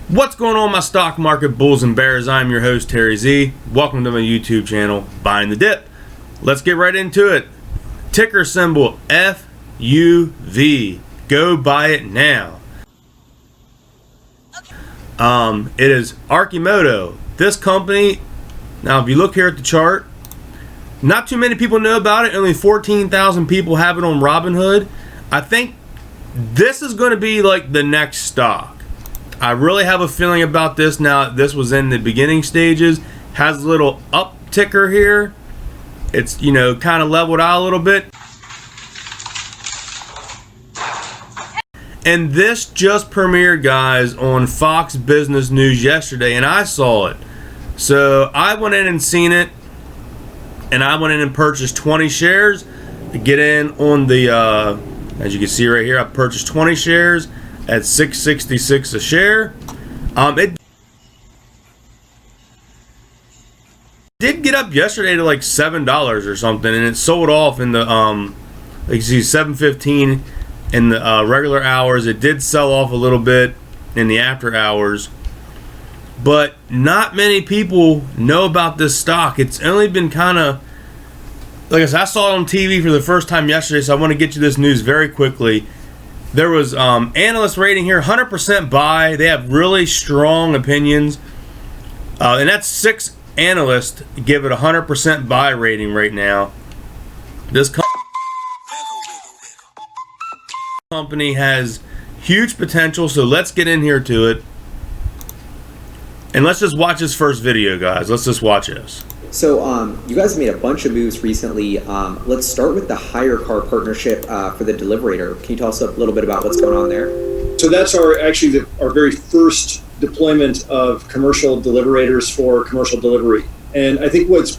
What's going on, my stock market bulls and bears? I'm your host, Terry Z. Welcome to my YouTube channel, Buying the Dip. Let's get right into it. Ticker symbol FUV. Go buy it now. It is Arcimoto. This company, now if you look here at the chart, not too many people know about it. Only 14,000 people have it on Robinhood. I think this is going to be like the next stock. I really have a feeling about this now. This was in the beginning stages. Has a little up ticker here. It's, you know, kind of leveled out a little bit. And this just premiered, guys, on Fox Business News yesterday, and I saw it. So I went in and seen it, and I went in and purchased 20 shares to get in on the, as you can see right here, I purchased 20 shares at $6.66 a share. It did get up yesterday to like $7 or something, and it sold off in the like you see 7:15 in the regular hours. It did sell off a little bit in the after hours, but not many people know about this stock. It's only been kind of, like I said, I saw it on TV for the first time yesterday, so I want to get you this news very quickly. There was analyst rating here, 100% buy. They have really strong opinions. And that's 6 analysts give it a 100% buy rating right now. This company has huge potential, so let's get in here to it. And let's just watch this first video, guys. Let's just watch this. So you guys have made a bunch of moves recently. Let's start with the hire car partnership for the Delivator. Can you tell us a little bit about what's going on there? So that's our very first deployment of commercial Deliverators for commercial delivery. And I think what's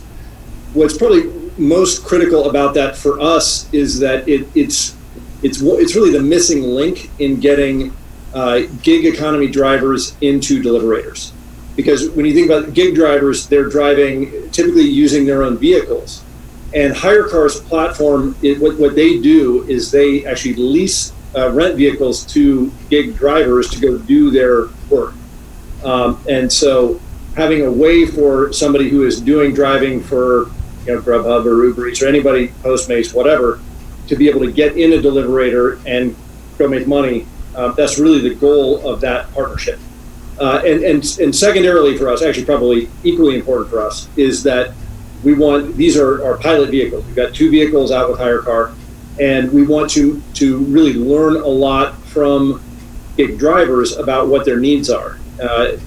probably most critical about that for us is that it's really the missing link in getting gig economy drivers into Deliverators. Because when you think about gig drivers, they're driving, typically using their own vehicles. And HireCar's platform, what they do is they actually lease, rent vehicles to gig drivers to go do their work. And so having a way for somebody who is doing driving for Grubhub or Uber Eats or anybody, Postmates, whatever, to be able to get in a Deliverator and go make money, that's really the goal of that partnership. And secondarily for us, actually probably equally important for us, is that these are our pilot vehicles. We've got 2 vehicles out with HireCar, and we want to really learn a lot from gig drivers about what their needs are.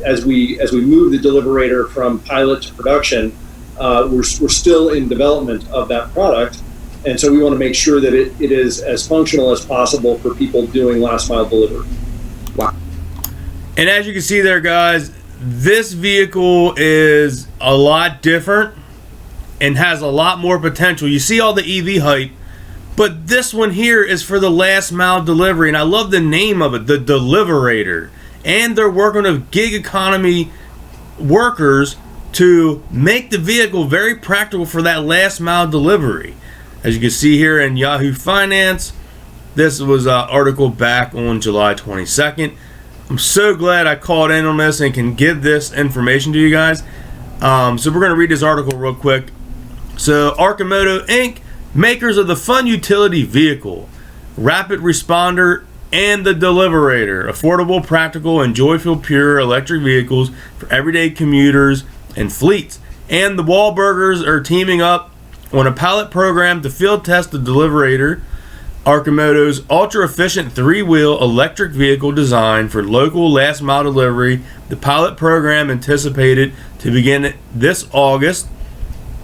As we move the Deliverator from pilot to production, we're still in development of that product, and so we want to make sure that it is as functional as possible for people doing last mile delivery. Wow. And as you can see there, guys, this vehicle is a lot different and has a lot more potential. You see all the EV hype, but this one here is for the last mile delivery, and I love the name of it, the Deliverator. And they're working with gig economy workers to make the vehicle very practical for that last mile delivery. As you can see here in Yahoo Finance, this was an article back on July 22nd. I'm so glad I called in on this and can give this information to you guys. So we're going to read this article real quick. So Arcimoto Inc., makers of the fun utility vehicle, rapid responder, and the Deliverator, affordable, practical, and joyful pure electric vehicles for everyday commuters and fleets. And the Wahlburgers are teaming up on a pilot program to field test the Deliverator, Arcimoto's ultra-efficient 3-wheel electric vehicle design for local last-mile delivery. The pilot program anticipated to begin this August,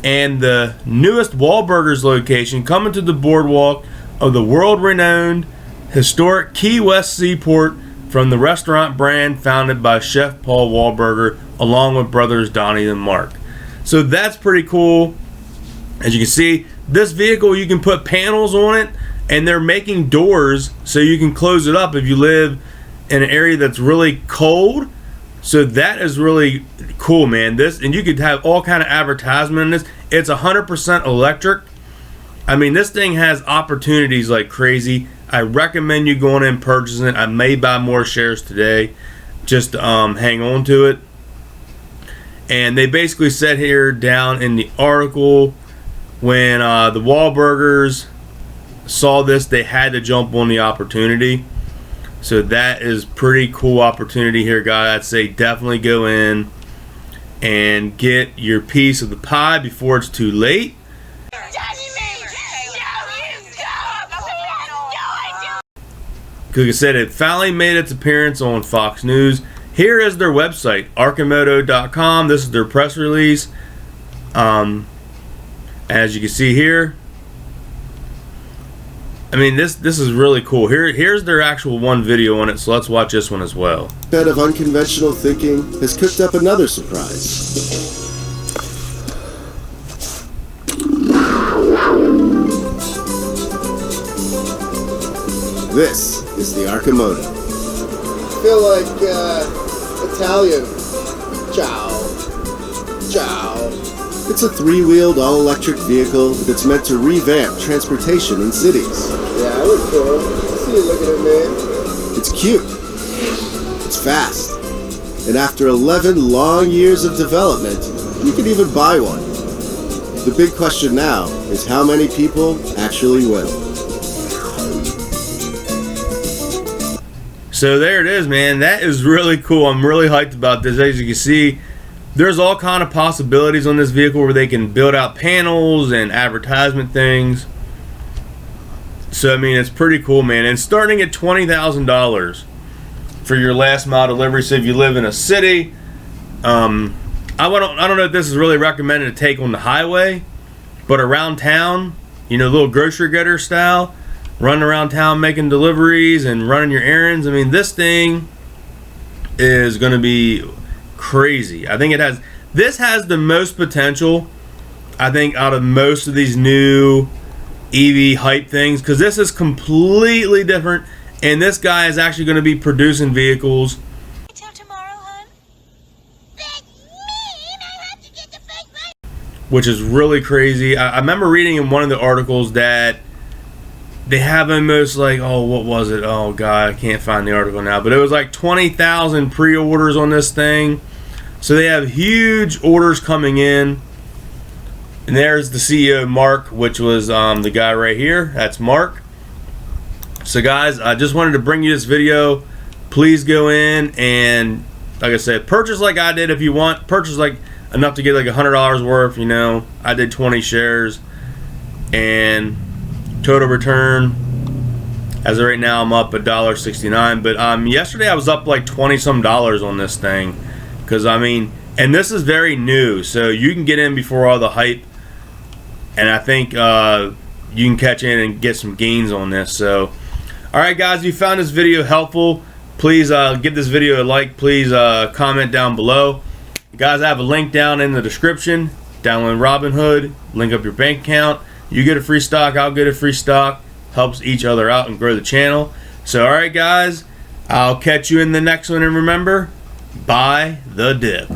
and the newest Wahlburgers location coming to the boardwalk of the world-renowned historic Key West seaport from the restaurant brand founded by Chef Paul Wahlberger, along with brothers Donnie and Mark. So that's pretty cool. As you can see, this vehicle, you can put panels on it, and they're making doors so you can close it up if you live in an area that's really cold. So that is really cool, man. This, and you could have all kind of advertisement in this. It's 100% electric. I mean, this thing has opportunities like crazy. I recommend you going in and purchasing it. I may buy more shares today. just hang on to it. And they basically said here down in the article, when the Wahlburgers saw this, they had to jump on the opportunity. So that is pretty cool opportunity here, guys. I'd say definitely go in and get your piece of the pie before it's too late. Because like I said, it finally made its appearance on Fox News. Here is their website, Arcimoto.com. This is their press release. As you can see here, I mean, this is really cool. Here's their actual one video on it, so let's watch this one as well. Bed of unconventional thinking has cooked up another surprise. This is the Arcimoto. I feel like Italian. Ciao. Ciao. It's a three-wheeled, all-electric vehicle that's meant to revamp transportation in cities. Yeah, I look cool. I see you looking at me. It's cute. It's fast. And after 11 long years of development, you can even buy one. The big question now is how many people actually will. So there it is, man. That is really cool. I'm really hyped about this. As you can see, there's all kind of possibilities on this vehicle where they can build out panels and advertisement things. So I mean, it's pretty cool, man. And starting at $20,000 for your last mile delivery. So if you live in a city, I don't know if this is really recommended to take on the highway, but around town, you know, little grocery getter style, running around town making deliveries and running your errands. I mean, this thing is going to be crazy. I think this has the most potential, I think, out of most of these new EV hype things, because this is completely different, and this guy is actually going to be producing vehicles. Till tomorrow, hon. That mean I have to get the fake light. Which is really crazy. I remember reading in one of the articles that they have almost like, oh, what was it? Oh God, I can't find the article now, but it was like 20,000 pre-orders on this thing. So they have huge orders coming in. And there's the CEO, Mark, which was the guy right here. That's Mark. So guys, I just wanted to bring you this video. Please go in and, like I said, purchase like I did if you want. Purchase like enough to get like $100 worth, you know. I did 20 shares. And total return, as of right now, I'm up $1.69. But yesterday I was up like 20 some dollars on this thing. Because I mean, and this is very new, so you can get in before all the hype, and I think you can catch in and get some gains on this. So, all right, guys, if you found this video helpful, please give this video a like. Please comment down below. You guys, I have a link down in the description. Download Robinhood, link up your bank account. You get a free stock, I'll get a free stock. Helps each other out and grow the channel. So, all right, guys, I'll catch you in the next one, and remember, buy the dip.